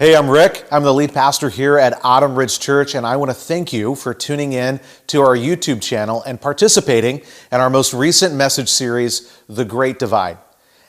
Hey, I'm Rick. I'm the lead pastor here at Autumn Ridge Church, and I want to thank you for tuning in to our YouTube channel and participating in our most recent message series, The Great Divide.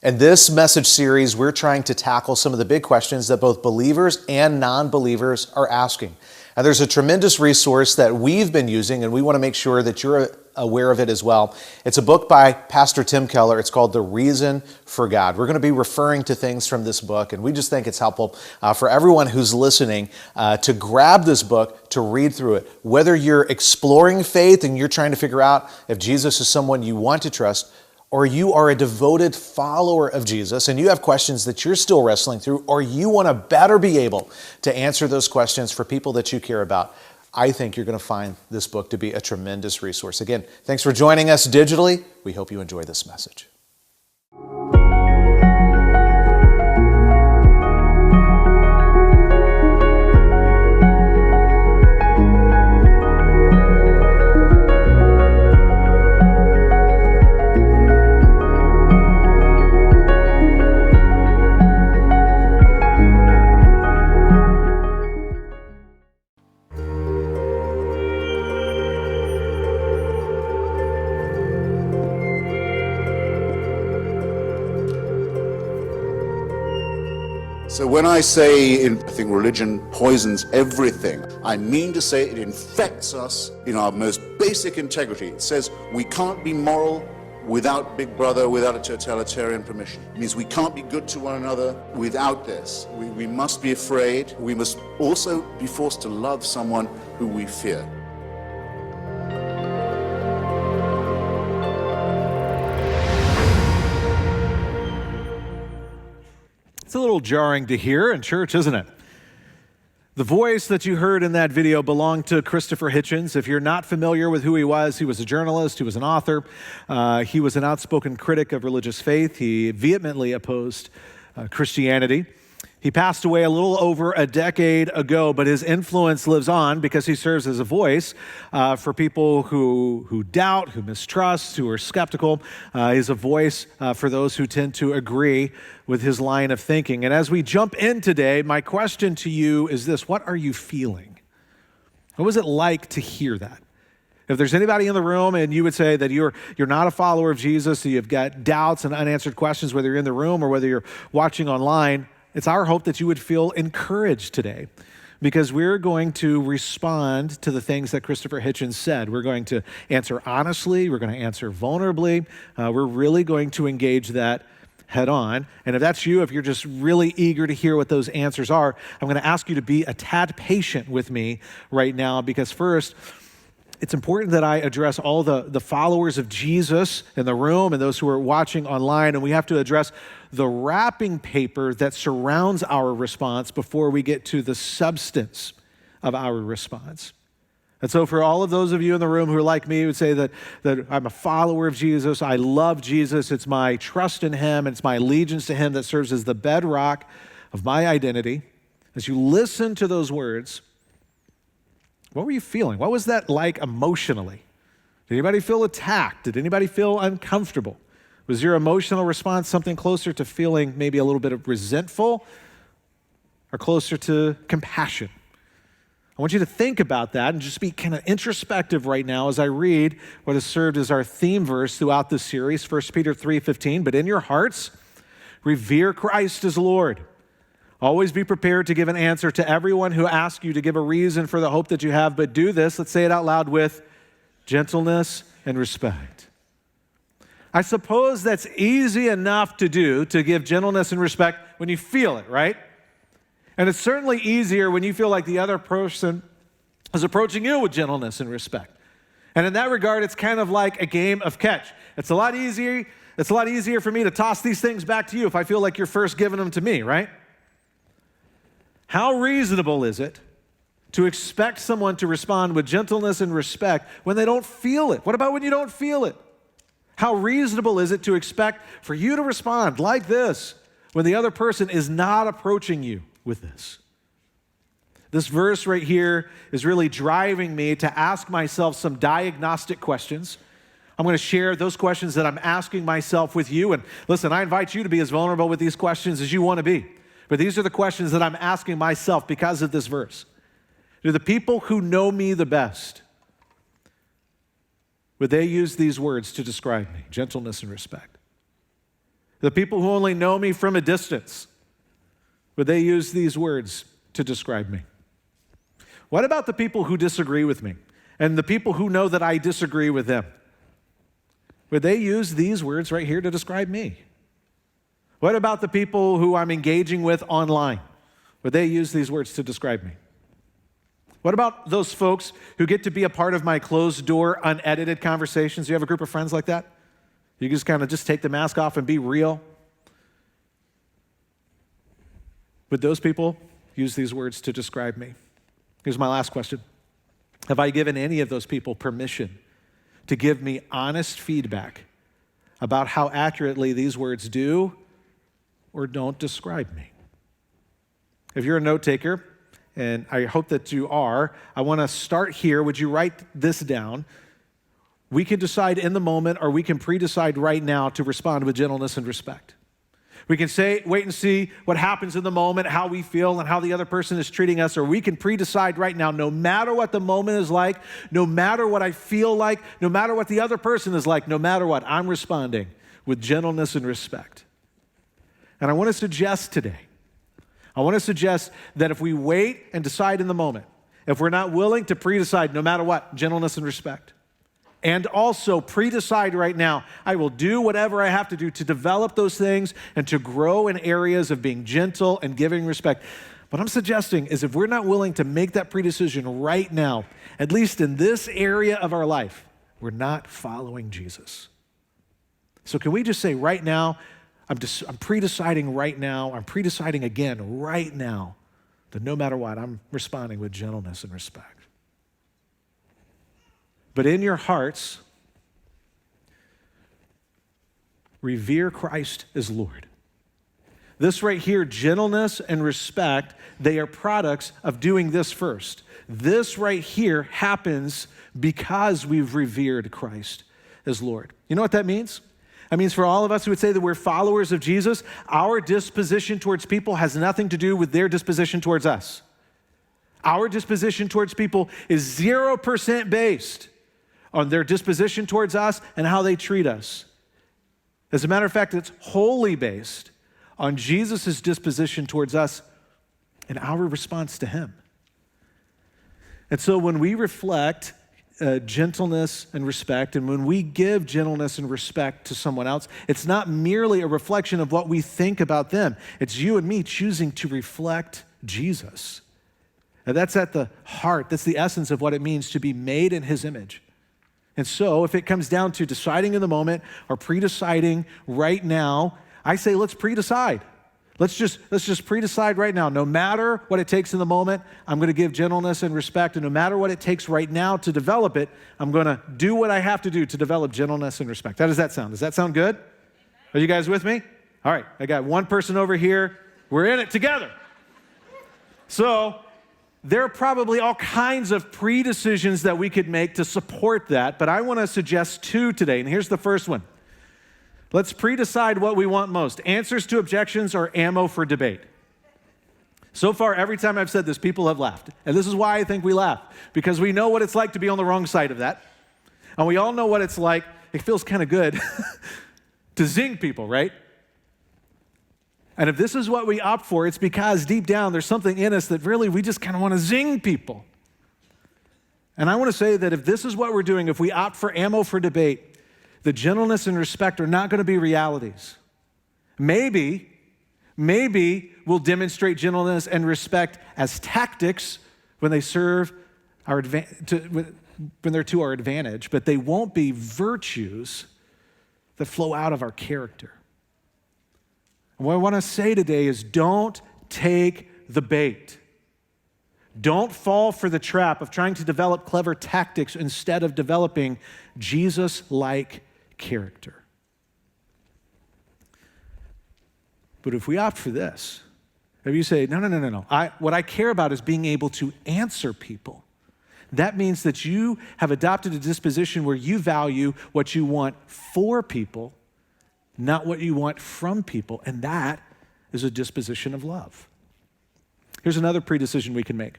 In this message series, we're trying to tackle some of the big questions that both believers and non-believers are asking. And there's a tremendous resource that we've been using, and we want to make sure that you're aware of it as well. It's a book by Pastor Tim Keller. It's called The Reason for God. We're going to be referring to things from this book, and we just think it's helpful for everyone who's listening to grab this book, to read through it. Whether you're exploring faith and you're trying to figure out if Jesus is someone you want to trust, or you are a devoted follower of Jesus and you have questions that you're still wrestling through, or you want to better be able to answer those questions for people that you care about, I think you're going to find this book to be a tremendous resource. Again, thanks for joining us digitally. We hope you enjoy this message. So when I say I think religion poisons everything, I mean to say it infects us in our most basic integrity. It says we can't be moral without Big Brother, without a totalitarian permission. It means we can't be good to one another without this. We must be afraid. We must also be forced to love someone who we fear. It's a little jarring to hear in church, isn't it? The voice that you heard in that video belonged to Christopher Hitchens. If you're not familiar with who he was a journalist, he was an author. He was an outspoken critic of religious faith. He vehemently opposed Christianity. He passed away a little over a decade ago, but his influence lives on because he serves as a voice for people who doubt, who mistrust, who are skeptical. He's a voice for those who tend to agree with his line of thinking. And as we jump in today, my question to you is this: what are you feeling? What was it like to hear that? If there's anybody in the room and you would say that you're not a follower of Jesus, so you've got doubts and unanswered questions, whether you're in the room or whether you're watching online, it's our hope that you would feel encouraged today, because we're going to respond to the things that Christopher Hitchens said. We're going to answer honestly. We're going to answer vulnerably. We're really going to engage that head on. And if that's you, if you're just really eager to hear what those answers are, I'm going to ask you to be a tad patient with me right now, because first, it's important that I address all the followers of Jesus in the room and those who are watching online, and we have to address the wrapping paper that surrounds our response before we get to the substance of our response. And so for all of those of you in the room who are like me, would say that I'm a follower of Jesus, I love Jesus, it's my trust in him, it's my allegiance to him that serves as the bedrock of my identity. As you listen to those words, what were you feeling? What was that like emotionally? Did anybody feel attacked? Did anybody feel uncomfortable? Was your emotional response something closer to feeling maybe a little bit of resentful or closer to compassion? I want you to think about that and just be kind of introspective right now as I read what has served as our theme verse throughout this series, 1 Peter 3:15. But in your hearts, revere Christ as Lord. Always be prepared to give an answer to everyone who asks you to give a reason for the hope that you have, but do this, let's say it out loud, with gentleness and respect. I suppose that's easy enough to do, to give gentleness and respect when you feel it, right? And it's certainly easier when you feel like the other person is approaching you with gentleness and respect. And in that regard, it's kind of like a game of catch. It's a lot easier for me to toss these things back to you if I feel like you're first giving them to me, right? How reasonable is it to expect someone to respond with gentleness and respect when they don't feel it? What about when you don't feel it? How reasonable is it to expect for you to respond like this when the other person is not approaching you with this? This verse right here is really driving me to ask myself some diagnostic questions. I'm going to share those questions that I'm asking myself with you. And listen, I invite you to be as vulnerable with these questions as you want to be. But these are the questions that I'm asking myself because of this verse. Do the people who know me the best, would they use these words to describe me? Gentleness and respect. The people who only know me from a distance, would they use these words to describe me? What about the people who disagree with me and the people who know that I disagree with them? Would they use these words right here to describe me? What about the people who I'm engaging with online? Would they use these words to describe me? What about those folks who get to be a part of my closed door, unedited conversations? You have a group of friends like that? You just kind of just take the mask off and be real? Would those people use these words to describe me? Here's my last question. Have I given any of those people permission to give me honest feedback about how accurately these words do or don't describe me? If you're a note taker, and I hope that you are, I want to start here. Would you write this down? We can decide in the moment, or we can pre-decide right now to respond with gentleness and respect. We can wait and see what happens in the moment, how we feel and how the other person is treating us, or we can pre-decide right now, no matter what the moment is like, no matter what I feel like, no matter what the other person is like, no matter what, I'm responding with gentleness and respect. And I want to suggest today, that if we wait and decide in the moment, if we're not willing to pre-decide no matter what, gentleness and respect, and also pre-decide right now, I will do whatever I have to do to develop those things and to grow in areas of being gentle and giving respect. What I'm suggesting is if we're not willing to make that pre-decision right now, at least in this area of our life, we're not following Jesus. So can we just say right now, I'm pre-deciding right now, I'm pre-deciding again right now that no matter what, I'm responding with gentleness and respect. But in your hearts, revere Christ as Lord. This right here, gentleness and respect, they are products of doing this first. This right here happens because we've revered Christ as Lord. You know what that means? That means for all of us who would say that we're followers of Jesus, our disposition towards people has nothing to do with their disposition towards us. Our disposition towards people is 0% based on their disposition towards us and how they treat us. As a matter of fact, it's wholly based on Jesus' disposition towards us and our response to him. And so when we reflect gentleness and respect, and when we give gentleness and respect to someone else, it's not merely a reflection of what we think about them. It's you and me choosing to reflect Jesus. And that's at the heart, that's the essence of what it means to be made in his image. And so if it comes down to deciding in the moment or pre-deciding right now, I say let's pre-decide. Let's just pre-decide right now. No matter what it takes in the moment, I'm going to give gentleness and respect. And no matter what it takes right now to develop it, I'm going to do what I have to do to develop gentleness and respect. How does that sound? Does that sound good? Are you guys with me? All right, I got one person over here. We're in it together. So there are probably all kinds of pre-decisions that we could make to support that, but I want to suggest two today. And here's the first one. Let's pre-decide what we want most. Answers to objections or ammo for debate. So far, every time I've said this, people have laughed. And this is why I think we laugh, because we know what it's like to be on the wrong side of that. And we all know what it's like. It feels kind of good to zing people, right? And if this is what we opt for, it's because deep down there's something in us that really we just kind of want to zing people. And I want to say that if this is what we're doing, if we opt for ammo for debate, the gentleness and respect are not going to be realities. Maybe we'll demonstrate gentleness and respect as tactics when they serve our when they're to our advantage, but they won't be virtues that flow out of our character. And what I want to say today is don't take the bait. Don't fall for the trap of trying to develop clever tactics instead of developing Jesus-like character. But if we opt for this, if you say, no, what I care about is being able to answer people, that means that you have adopted a disposition where you value what you want for people, not what you want from people. And that is a disposition of love. Here's another pre-decision we can make.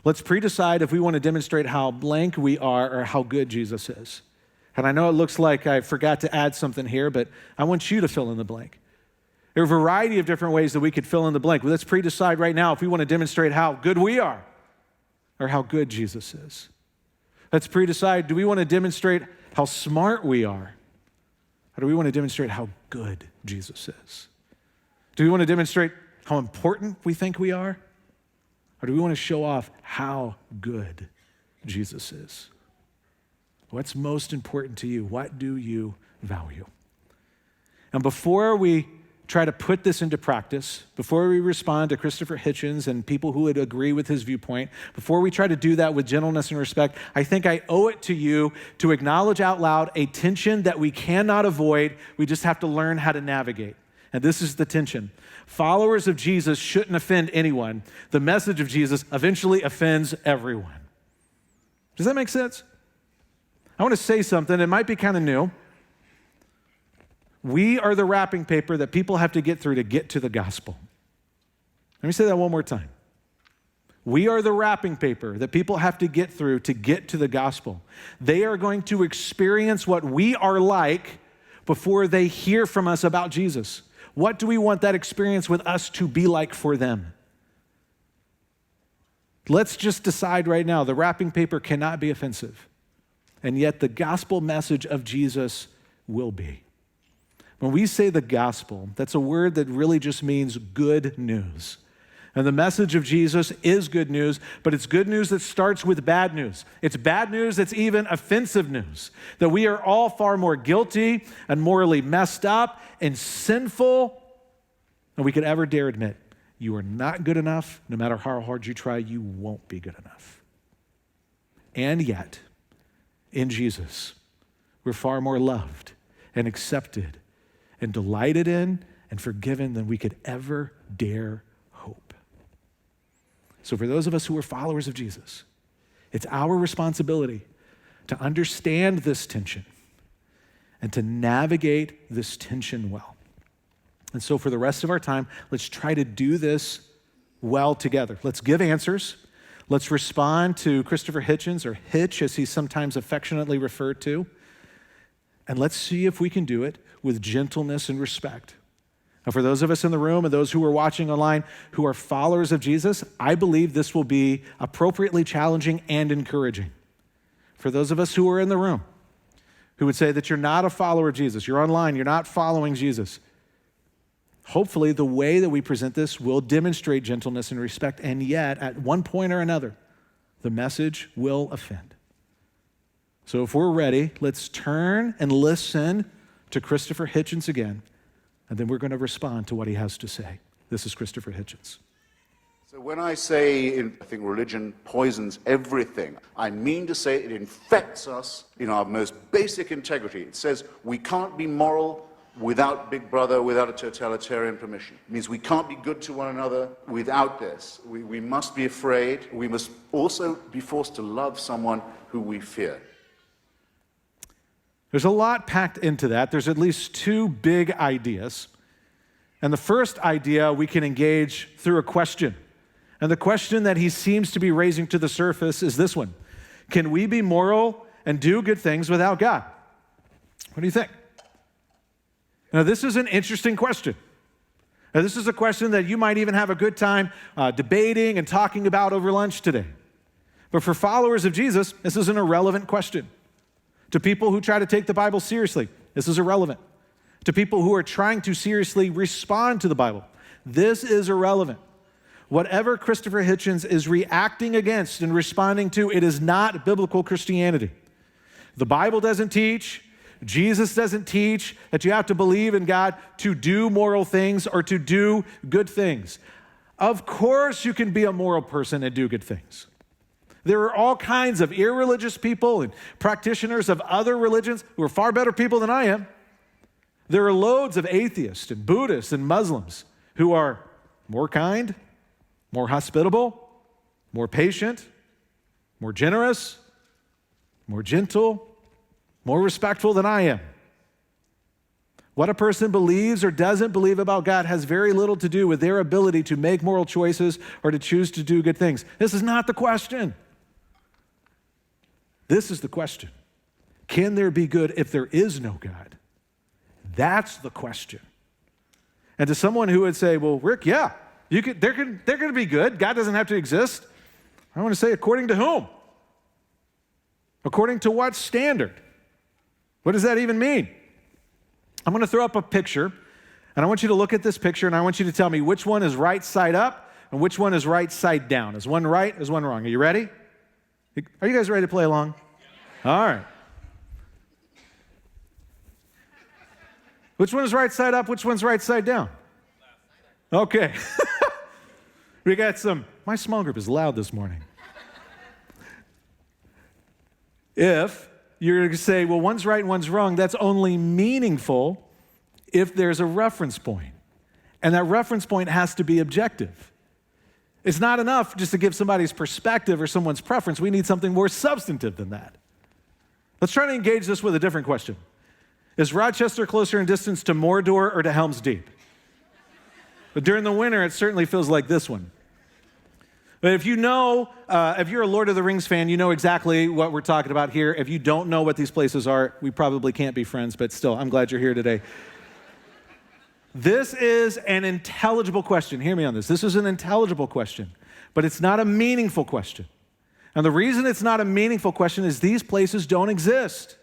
Let's pre-decide if we want to demonstrate how blank we are or how good Jesus is. And I know it looks like I forgot to add something here, but I want you to fill in the blank. There are a variety of different ways that we could fill in the blank. Let's pre-decide right now if we want to demonstrate how good we are or how good Jesus is. Let's pre-decide, do we want to demonstrate how smart we are? Or do we want to demonstrate how good Jesus is? Do we want to demonstrate how important we think we are? Or do we want to show off how good Jesus is? What's most important to you? What do you value? And before we try to put this into practice, before we respond to Christopher Hitchens and people who would agree with his viewpoint, before we try to do that with gentleness and respect, I think I owe it to you to acknowledge out loud a tension that we cannot avoid. We just have to learn how to navigate. And this is the tension. Followers of Jesus shouldn't offend anyone. The message of Jesus eventually offends everyone. Does that make sense? I want to say something. It might be kind of new. We are the wrapping paper that people have to get through to get to the gospel. Let me say that one more time. We are the wrapping paper that people have to get through to get to the gospel. They are going to experience what we are like before they hear from us about Jesus. What do we want that experience with us to be like for them? Let's just decide right now, the wrapping paper cannot be offensive. And yet the gospel message of Jesus will be. When we say the gospel, that's a word that really just means good news. And the message of Jesus is good news, but it's good news that starts with bad news. It's bad news that's even offensive news, that we are all far more guilty and morally messed up and sinful than we could ever dare admit. You are not good enough. No matter how hard you try, you won't be good enough. And yet, in Jesus, we're far more loved and accepted and delighted in and forgiven than we could ever dare hope. So for those of us who are followers of Jesus, it's our responsibility to understand this tension and to navigate this tension well. And so for the rest of our time, let's try to do this well together. Let's give answers. Let's respond to Christopher Hitchens, or Hitch as he's sometimes affectionately referred to. And let's see if we can do it with gentleness and respect. And for those of us in the room and those who are watching online who are followers of Jesus, I believe this will be appropriately challenging and encouraging. For those of us who are in the room who would say that you're not a follower of Jesus, you're online, you're not following Jesus, hopefully the way that we present this will demonstrate gentleness and respect, and yet at one point or another, the message will offend. So if we're ready, let's turn and listen to Christopher Hitchens again, and then we're going to respond to what he has to say. This is Christopher Hitchens. So when I say, I think religion poisons everything, I mean to say it infects us in our most basic integrity. It says we can't be moral without Big Brother, without a totalitarian permission. It means we can't be good to one another without this. We must be afraid. We must also be forced to love someone who we fear. There's a lot packed into that. There's at least two big ideas. And the first idea we can engage through a question. And the question that he seems to be raising to the surface is this one. Can we be moral and do good things without God? What do you think? Now, this is an interesting question. Now, this is a question that you might even have a good time debating and talking about over lunch today. But for followers of Jesus, this is an irrelevant question. To people who try to take the Bible seriously, this is irrelevant. To people who are trying to seriously respond to the Bible, this is irrelevant. Whatever Christopher Hitchens is reacting against and responding to, it is not biblical Christianity. The Bible doesn't teach, Jesus doesn't teach that you have to believe in God to do moral things or to do good things. Of course you can be a moral person and do good things. There are all kinds of irreligious people and practitioners of other religions who are far better people than I am. There are loads of atheists and Buddhists and Muslims who are more kind, more hospitable, more patient, more generous, more gentle, more respectful than I am. What a person believes or doesn't believe about God has very little to do with their ability to make moral choices or to choose to do good things. This is not the question. This is the question. Can there be good if there is no God? That's the question. And to someone who would say, well, Rick, yeah, they're going to be good. God doesn't have to exist. I want to say, according to whom? According to what standard? What does that even mean? I'm going to throw up a picture, and I want you to look at this picture, and I want you to tell me which one is right side up and which one is right side down. Is one right? Is one wrong? Are you ready? Are you guys ready to play along? All right. Which one is right side up? Which one's right side down? Okay. We got my small group is loud this morning. If you're going to say, well, one's right and one's wrong, that's only meaningful if there's a reference point. And that reference point has to be objective. It's not enough just to give somebody's perspective or someone's preference. We need something more substantive than that. Let's try to engage this with a different question. Is Rochester closer in distance to Mordor or to Helm's Deep? But during the winter, it certainly feels like this one. But if you know, if you're a Lord of the Rings fan, you know exactly what we're talking about here. If you don't know what these places are, we probably can't be friends, but still, I'm glad you're here today. This is an intelligible question. Hear me on this. This is an intelligible question, but it's not a meaningful question. And the reason it's not a meaningful question is these places don't exist.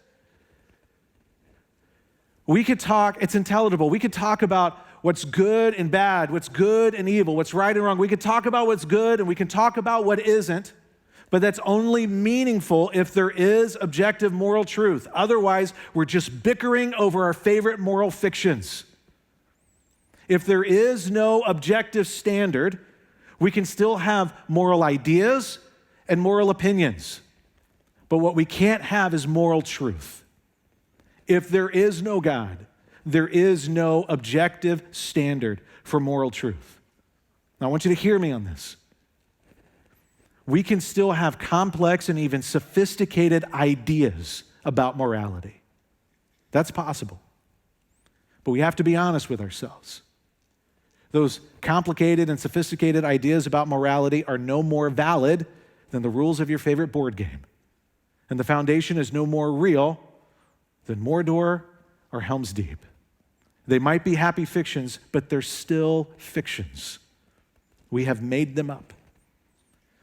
We could talk, it's intelligible. We could talk about what's good and bad, what's good and evil, what's right and wrong. We could talk about what's good and we can talk about what isn't, but that's only meaningful if there is objective moral truth. Otherwise, we're just bickering over our favorite moral fictions. If there is no objective standard, we can still have moral ideas and moral opinions. But what we can't have is moral truth. If there is no God, there is no objective standard for moral truth. Now, I want you to hear me on this. We can still have complex and even sophisticated ideas about morality. That's possible. But we have to be honest with ourselves. Those complicated and sophisticated ideas about morality are no more valid than the rules of your favorite board game. And the foundation is no more real than Mordor or Helm's Deep. They might be happy fictions, but they're still fictions. We have made them up.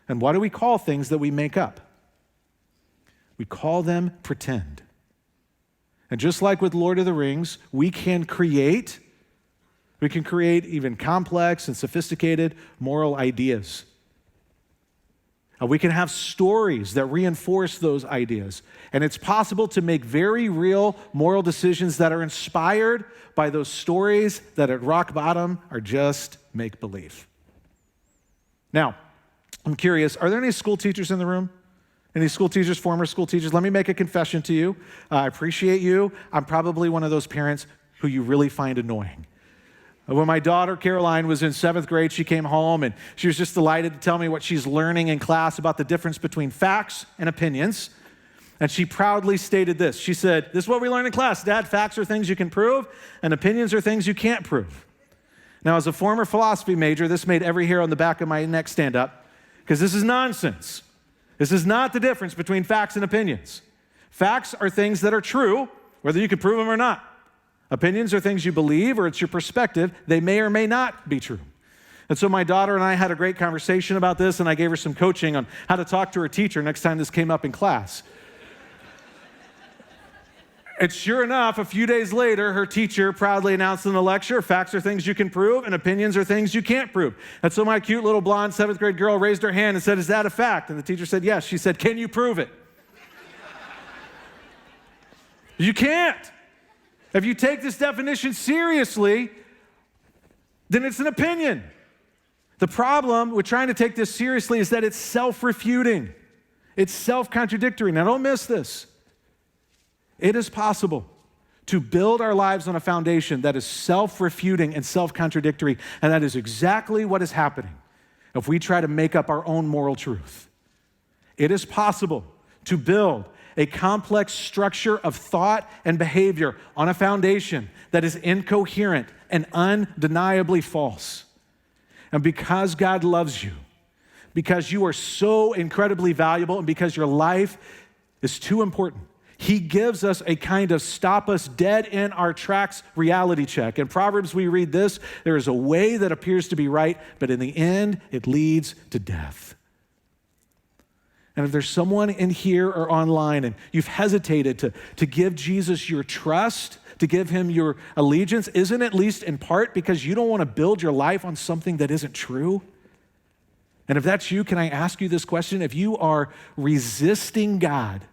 And what do we call things that we make up? We call them pretend. And just like with Lord of the Rings, we can create even complex and sophisticated moral ideas. We can have stories that reinforce those ideas. And it's possible to make very real moral decisions that are inspired by those stories that at rock bottom are just make-believe. Now, I'm curious, are there any school teachers in the room? Any school teachers, former school teachers? Let me make a confession to you. I appreciate you. I'm probably one of those parents who you really find annoying. When my daughter, Caroline, was in 7th grade, she came home and she was just delighted to tell me what she's learning in class about the difference between facts and opinions. And she proudly stated this. She said, "This is what we learn in class, Dad. Facts are things you can prove, and opinions are things you can't prove." Now, as a former philosophy major, this made every hair on the back of my neck stand up, because this is nonsense. This is not the difference between facts and opinions. Facts are things that are true, whether you can prove them or not. Opinions are things you believe or it's your perspective. They may or may not be true. And so my daughter and I had a great conversation about this, and I gave her some coaching on how to talk to her teacher next time this came up in class. And sure enough, a few days later, her teacher proudly announced in the lecture, facts are things you can prove and opinions are things you can't prove. And so my cute little blonde 7th grade girl raised her hand and said, "Is that a fact?" And the teacher said, "Yes." She said, "Can you prove it?" You can't. If you take this definition seriously, then it's an opinion. The problem with trying to take this seriously is that it's self-refuting. It's self-contradictory. Now, don't miss this. It is possible to build our lives on a foundation that is self-refuting and self-contradictory, and that is exactly what is happening if we try to make up our own moral truth. It is possible to build a complex structure of thought and behavior on a foundation that is incoherent and undeniably false. And because God loves you, because you are so incredibly valuable, and because your life is too important, He gives us a kind of stop us dead in our tracks reality check. In Proverbs, we read this: there is a way that appears to be right, but in the end, it leads to death. And if there's someone in here or online and you've hesitated to give Jesus your trust, to give Him your allegiance, isn't it at least in part because you don't want to build your life on something that isn't true? And if that's you, can I ask you this question? If you are resisting God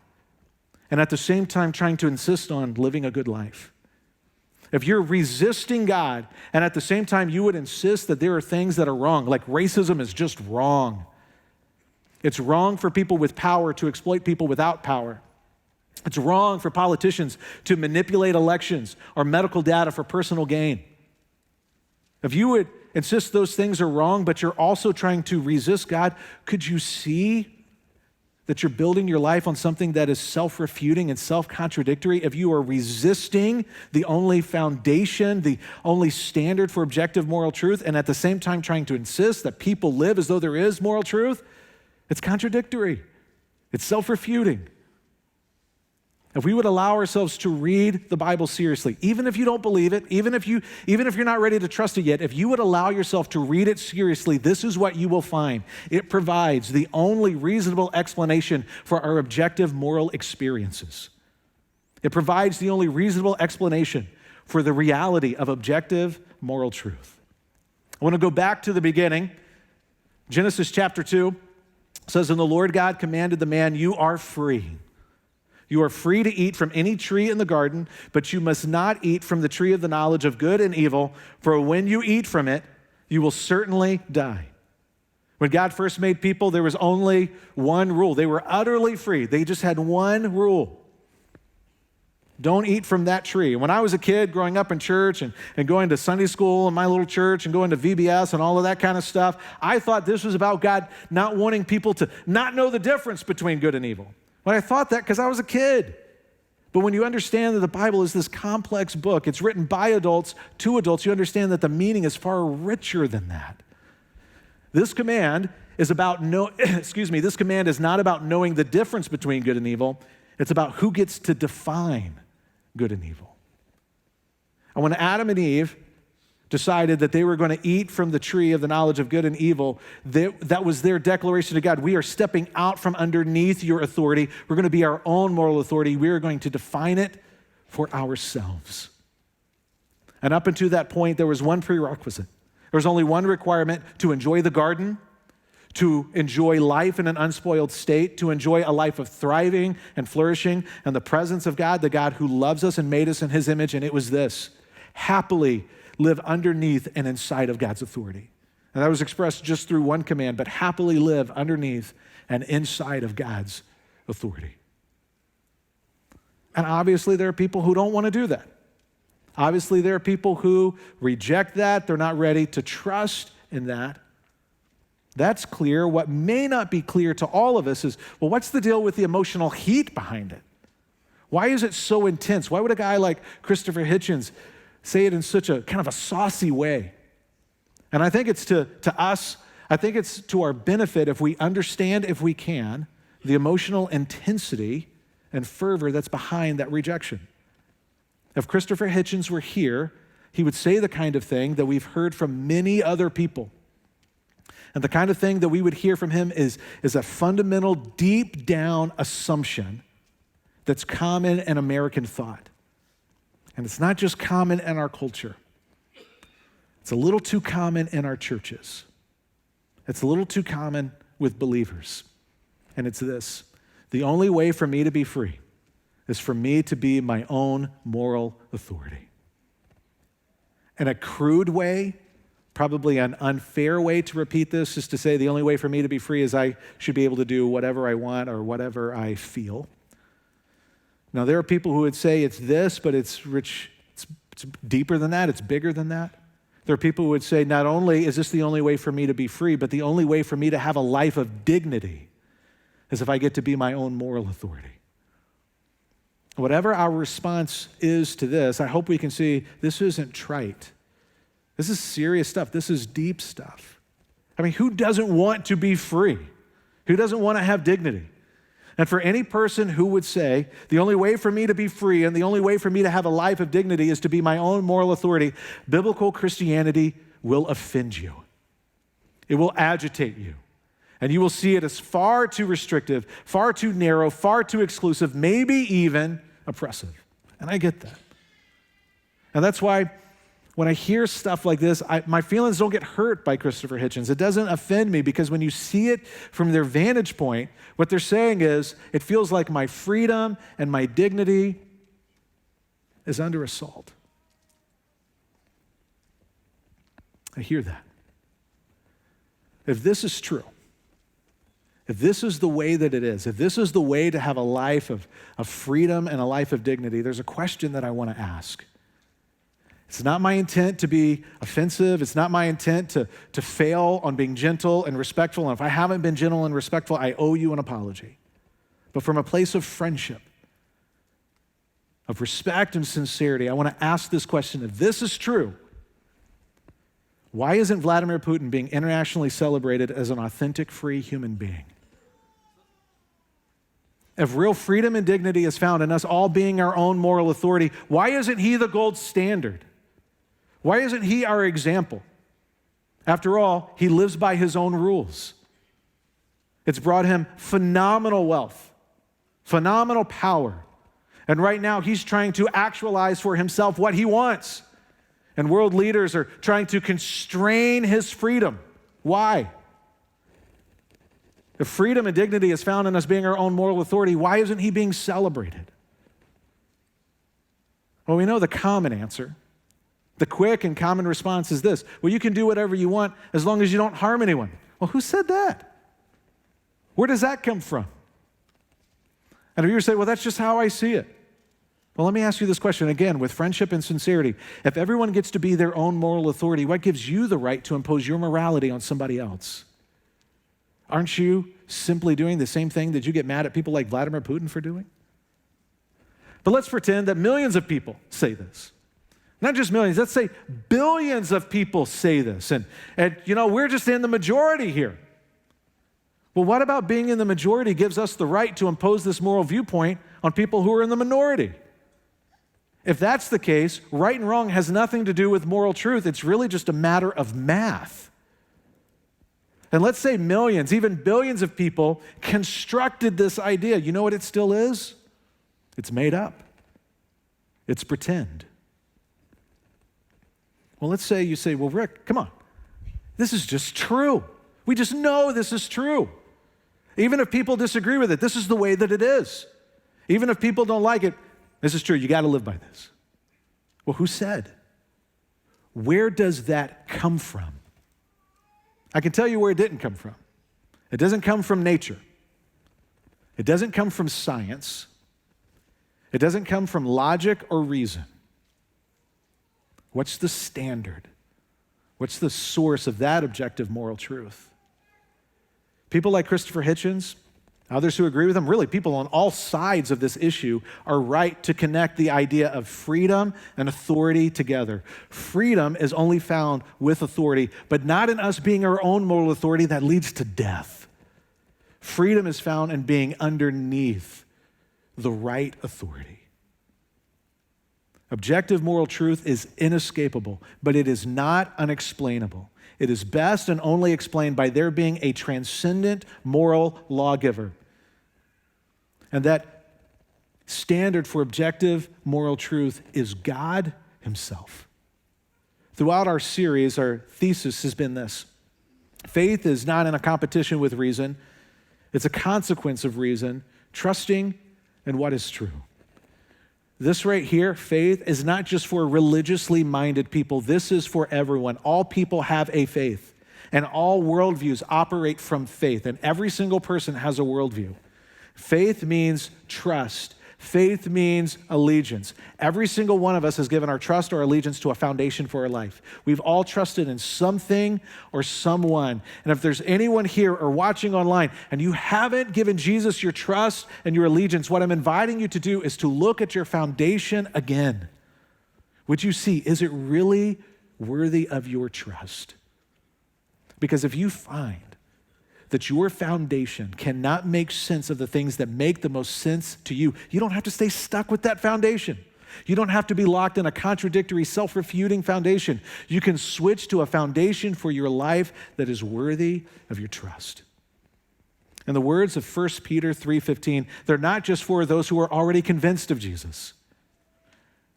and at the same time trying to insist on living a good life, if you're resisting God and at the same time you would insist that there are things that are wrong, like racism is just wrong. It's wrong for people with power to exploit people without power. It's wrong for politicians to manipulate elections or medical data for personal gain. If you would insist those things are wrong, but you're also trying to resist God, could you see that you're building your life on something that is self-refuting and self-contradictory? If you are resisting the only foundation, the only standard for objective moral truth, and at the same time trying to insist that people live as though there is moral truth, it's contradictory. It's self-refuting. If we would allow ourselves to read the Bible seriously, even if you don't believe it, even if you're not ready to trust it yet, if you would allow yourself to read it seriously, this is what you will find. It provides the only reasonable explanation for our objective moral experiences. It provides the only reasonable explanation for the reality of objective moral truth. I want to go back to the beginning. Genesis chapter 2 says, "And the Lord God commanded the man, 'You are free. You are free to eat from any tree in the garden, but you must not eat from the tree of the knowledge of good and evil, for when you eat from it, you will certainly die.'" When God first made people, there was only one rule. They were utterly free. They just had one rule. Don't eat from that tree. When I was a kid growing up in church and going to Sunday school in my little church and going to VBS and all of that kind of stuff, I thought this was about God not wanting people to not know the difference between good and evil. But I thought that because I was a kid. But when you understand that the Bible is this complex book, it's written by adults to adults, you understand that the meaning is far richer than that. This command is this command is not about knowing the difference between good and evil. It's about who gets to define good and evil. And when Adam and Eve decided that they were going to eat from the tree of the knowledge of good and evil, that was their declaration to God. We are stepping out from underneath your authority. We're going to be our own moral authority. We are going to define it for ourselves. And up until that point, there was one prerequisite. There was only one requirement: to enjoy the garden, to enjoy life in an unspoiled state, to enjoy a life of thriving and flourishing and the presence of God, the God who loves us and made us in His image. And it was this: happily live underneath and inside of God's authority. And that was expressed just through one command, but happily live underneath and inside of God's authority. And obviously there are people who don't want to do that. Obviously there are people who reject that. They're not ready to trust in that. That's clear. What may not be clear to all of us is, well, what's the deal with the emotional heat behind it? Why is it so intense? Why would a guy like Christopher Hitchens say it in such a kind of a saucy way? And I think it's to us, I think it's to our benefit if we understand, if we can, the emotional intensity and fervor that's behind that rejection. If Christopher Hitchens were here, he would say the kind of thing that we've heard from many other people. And the kind of thing that we would hear from him is a fundamental, deep down assumption that's common in American thought. And it's not just common in our culture. It's a little too common in our churches. It's a little too common with believers. And it's this: the only way for me to be free is for me to be my own moral authority. In a crude way, probably an unfair way to repeat this is to say the only way for me to be free is I should be able to do whatever I want or whatever I feel. Now, there are people who would say it's this, but it's rich, it's deeper than that, it's bigger than that. There are people who would say not only is this the only way for me to be free, but the only way for me to have a life of dignity is if I get to be my own moral authority. Whatever our response is to this, I hope we can see this isn't trite. This is serious stuff. This is deep stuff. I mean, who doesn't want to be free? Who doesn't want to have dignity? And for any person who would say, the only way for me to be free and the only way for me to have a life of dignity is to be my own moral authority, biblical Christianity will offend you. It will agitate you. And you will see it as far too restrictive, far too narrow, far too exclusive, maybe even oppressive. And I get that. And that's why when I hear stuff like this, my feelings don't get hurt by Christopher Hitchens. It doesn't offend me because when you see it from their vantage point, what they're saying is, it feels like my freedom and my dignity is under assault. I hear that. If this is true, if this is the way that it is, if this is the way to have a life of freedom and a life of dignity, there's a question that I want to ask. It's not my intent to be offensive. It's not my intent to fail on being gentle and respectful. And if I haven't been gentle and respectful, I owe you an apology. But from a place of friendship, of respect and sincerity, I want to ask this question. If this is true, why isn't Vladimir Putin being internationally celebrated as an authentic, free human being? If real freedom and dignity is found in us all being our own moral authority, why isn't he the gold standard? Why isn't he our example? After all, he lives by his own rules. It's brought him phenomenal wealth, phenomenal power. And right now, he's trying to actualize for himself what he wants. And world leaders are trying to constrain his freedom. Why? If freedom and dignity is found in us being our own moral authority, why isn't he being celebrated? Well, we know the common answer. The quick and common response is this: well, you can do whatever you want as long as you don't harm anyone. Well, who said that? Where does that come from? And if you say, well, that's just how I see it. Well, let me ask you this question again with friendship and sincerity. If everyone gets to be their own moral authority, what gives you the right to impose your morality on somebody else? Aren't you simply doing the same thing that you get mad at people like Vladimir Putin for doing? But let's pretend that millions of people say this. Not just millions, let's say billions of people say this. And we're just in the majority here. Well, what about being in the majority gives us the right to impose this moral viewpoint on people who are in the minority? If that's the case, right and wrong has nothing to do with moral truth. It's really just a matter of math. And let's say millions, even billions of people constructed this idea. You know what it still is? It's made up. It's pretend. Well, let's say you say, well, Rick, come on. This is just true. We just know this is true. Even if people disagree with it, this is the way that it is. Even if people don't like it, this is true. You got to live by this. Well, who said? Where does that come from? I can tell you where it didn't come from. It doesn't come from nature. It doesn't come from science. It doesn't come from logic or reason. What's the standard? What's the source of that objective moral truth? People like Christopher Hitchens, others who agree with him, really people on all sides of this issue are right to connect the idea of freedom and authority together. Freedom is only found with authority, but not in us being our own moral authority that leads to death. Freedom is found in being underneath the right authority. Objective moral truth is inescapable, but it is not unexplainable. It is best and only explained by there being a transcendent moral lawgiver. And that standard for objective moral truth is God himself. Throughout our series, our thesis has been this: faith is not in a competition with reason. It's a consequence of reason, trusting in what is true. This right here, faith, is not just for religiously minded people. This is for everyone. All people have a faith, and all worldviews operate from faith, and every single person has a worldview. Faith means trust. Faith means allegiance. Every single one of us has given our trust or allegiance to a foundation for our life. We've all trusted in something or someone. And if there's anyone here or watching online and you haven't given Jesus your trust and your allegiance, what I'm inviting you to do is to look at your foundation again. Would you see, is it really worthy of your trust? Because if you find that your foundation cannot make sense of the things that make the most sense to you, you don't have to stay stuck with that foundation. You don't have to be locked in a contradictory, self-refuting foundation. You can switch to a foundation for your life that is worthy of your trust. In the words of 1 Peter 3:15, they're not just for those who are already convinced of Jesus.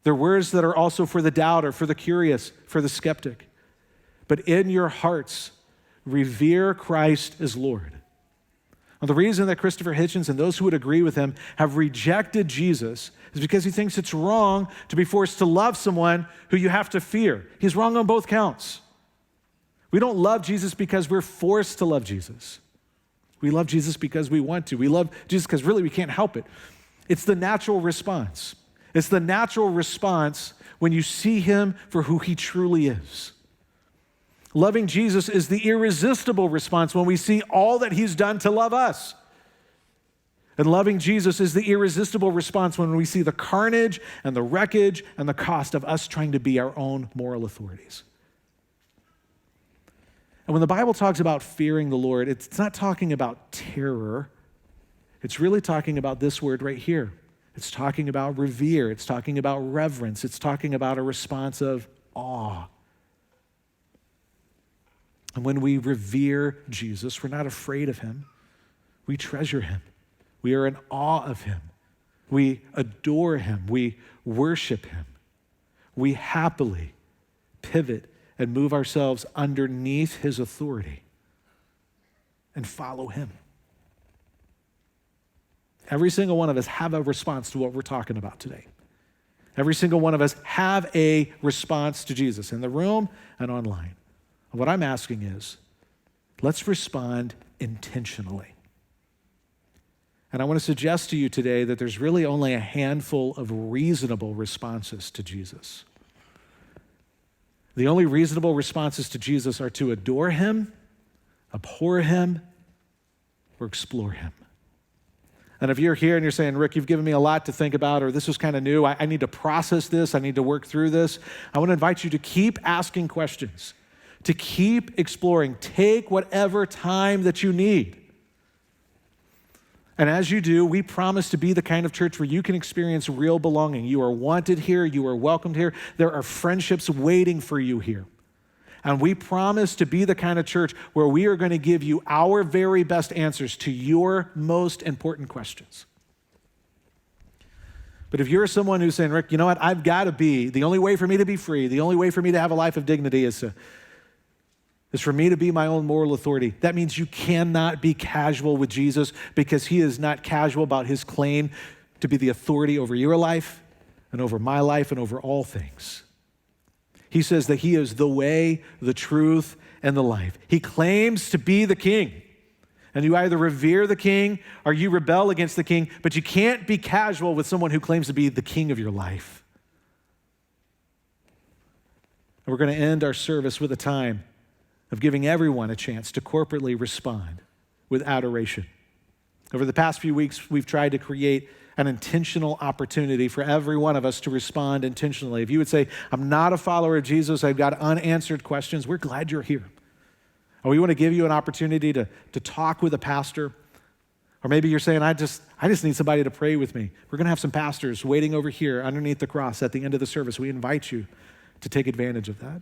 They're words that are also for the doubter, for the curious, for the skeptic. But in your hearts, revere Christ as Lord. Now, the reason that Christopher Hitchens and those who would agree with him have rejected Jesus is because he thinks it's wrong to be forced to love someone who you have to fear. He's wrong on both counts. We don't love Jesus because we're forced to love Jesus. We love Jesus because we want to. We love Jesus because really we can't help it. It's the natural response. It's the natural response when you see him for who he truly is. Loving Jesus is the irresistible response when we see all that he's done to love us. And loving Jesus is the irresistible response when we see the carnage and the wreckage and the cost of us trying to be our own moral authorities. And when the Bible talks about fearing the Lord, it's not talking about terror. It's really talking about this word right here. It's talking about revere. It's talking about reverence. It's talking about a response of awe. And when we revere Jesus, we're not afraid of him. We treasure him. We are in awe of him. We adore him. We worship him. We happily pivot and move ourselves underneath his authority and follow him. Every single one of us have a response to what we're talking about today. Every single one of us have a response to Jesus in the room and online. What I'm asking is, let's respond intentionally. And I want to suggest to you today that there's really only a handful of reasonable responses to Jesus. The only reasonable responses to Jesus are to adore him, abhor him, or explore him. And if you're here and you're saying, Rick, you've given me a lot to think about, or this was kind of new, I need to process this, I need to work through this, I want to invite you to keep asking questions, to keep exploring. Take whatever time that you need. And as you do, we promise to be the kind of church where you can experience real belonging. You are wanted here. You are welcomed here. There are friendships waiting for you here. And we promise to be the kind of church where we are going to give you our very best answers to your most important questions. But if you're someone who's saying, Rick, you know what? I've got to be, the only way for me to be free, the only way for me to have a life of dignity is for me to be my own moral authority. That means you cannot be casual with Jesus because he is not casual about his claim to be the authority over your life and over my life and over all things. He says that he is the way, the truth, and the life. He claims to be the king. And you either revere the king or you rebel against the king, but you can't be casual with someone who claims to be the king of your life. And we're going to end our service with a time of giving everyone a chance to corporately respond with adoration. Over the past few weeks, we've tried to create an intentional opportunity for every one of us to respond intentionally. If you would say, I'm not a follower of Jesus, I've got unanswered questions, we're glad you're here. Or we want to give you an opportunity to talk with a pastor. Or maybe you're saying, I just need somebody to pray with me. We're going to have some pastors waiting over here underneath the cross at the end of the service. We invite you to take advantage of that.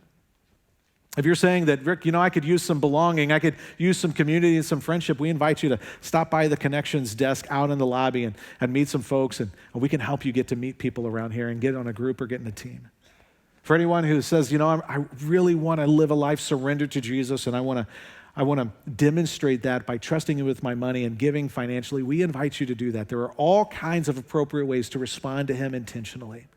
If you're saying that, Rick, I could use some belonging, I could use some community and some friendship, we invite you to stop by the Connections desk out in the lobby and meet some folks, and we can help you get to meet people around here and get on a group or get in a team. For anyone who says, I really want to live a life surrendered to Jesus, and I want to demonstrate that by trusting him with my money and giving financially, we invite you to do that. There are all kinds of appropriate ways to respond to him intentionally.